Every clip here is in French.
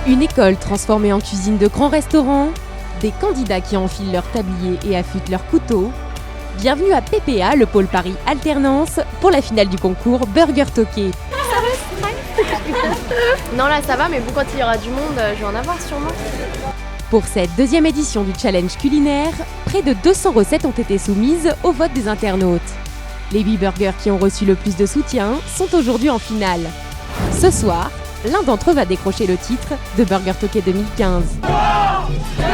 Une école transformée en cuisine de grands restaurants, des candidats qui enfilent leur tablier et affûtent leurs couteaux. Bienvenue à PPA, le pôle Paris Alternance, pour la finale du concours Burger Toqué. Ça va, non là ça va, mais bon, quand il y aura du monde, je vais en avoir sûrement. Pour cette deuxième édition du challenge culinaire, près de 200 recettes ont été soumises au vote des internautes. Les 8 burgers qui ont reçu le plus de soutien sont aujourd'hui en finale. Ce soir, l'un d'entre eux va décrocher le titre de Burger Toqué 2015. 3, 2, 1,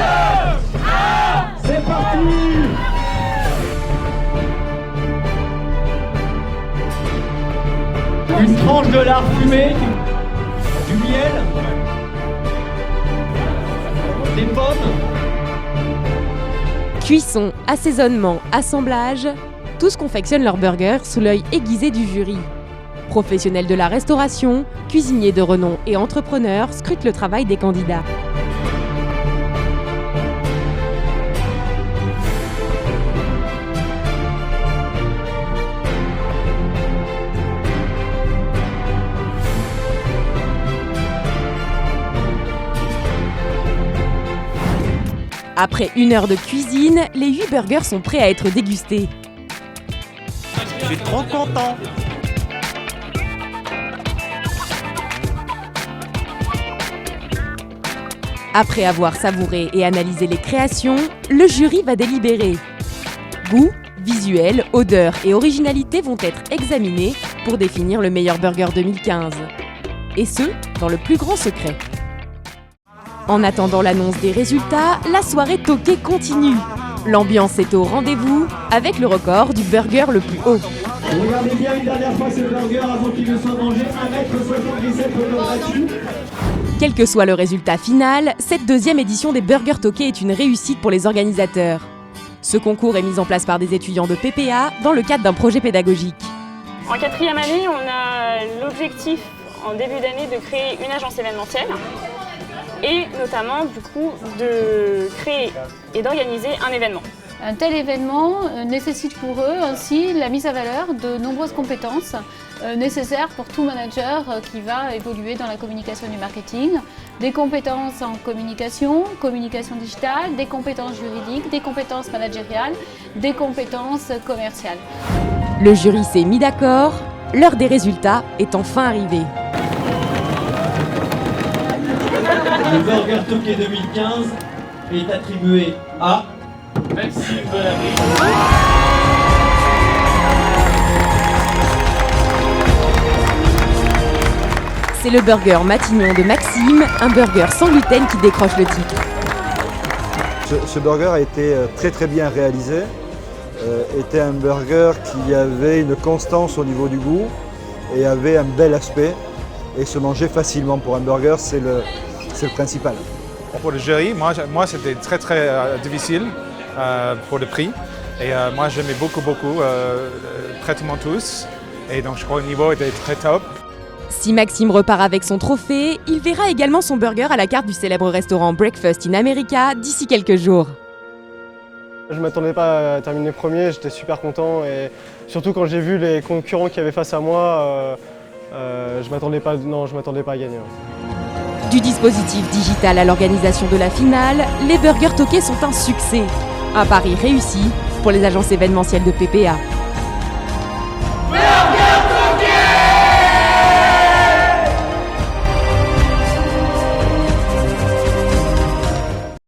c'est parti! Une tranche de lard fumé, du miel, des pommes. Cuisson, assaisonnement, assemblage, tous confectionnent leurs burgers sous l'œil aiguisé du jury. Professionnels de la restauration, cuisiniers de renom et entrepreneurs scrutent le travail des candidats. Après 1 heure de cuisine, les 8 burgers sont prêts à être dégustés. Je suis trop content. Après avoir savouré et analysé les créations, le jury va délibérer. Goût, visuel, odeur et originalité vont être examinés pour définir le meilleur burger 2015. Et ce, dans le plus grand secret. En attendant l'annonce des résultats, la soirée toquée continue. L'ambiance est au rendez-vous avec le record du burger le plus haut. Regardez bien une dernière fois ce burger avant qu'il ne soit mangé 1,77 m battu. Quel que soit le résultat final, cette deuxième édition des Burgers Toqués est une réussite pour les organisateurs. Ce concours est mis en place par des étudiants de PPA dans le cadre d'un projet pédagogique. En 4e année, on a l'objectif en début d'année de créer une agence événementielle et notamment du coup de créer et d'organiser un événement. Un tel événement nécessite pour eux ainsi la mise à valeur de nombreuses compétences nécessaires pour tout manager qui va évoluer dans la communication et du marketing. Des compétences en communication, communication digitale, des compétences juridiques, des compétences managériales, des compétences commerciales. Le jury s'est mis d'accord, l'heure des résultats est enfin arrivée. Le Burger Toqué 2015 est attribué à Maxime Belabry. C'est le burger Matignon de Maxime, un burger sans gluten qui décroche le titre. Ce burger a été très bien réalisé, était un burger qui avait une constance au niveau du goût et avait un bel aspect et se mangeait facilement. Pour un burger, c'est le principal. Pour le jury, moi c'était très difficile pour le prix. Et moi j'aimais beaucoup, pratiquement tous. Et donc je crois que le niveau était très top. Si Maxime repart avec son trophée, il verra également son burger à la carte du célèbre restaurant Breakfast in America d'ici quelques jours. Je ne m'attendais pas à terminer premier, j'étais super content et surtout quand j'ai vu les concurrents qui avaient face à moi, je ne m'attendais pas à gagner. Du dispositif digital à l'organisation de la finale, les Burgers Toqués sont un succès. Un pari réussi pour les agences événementielles de PPA.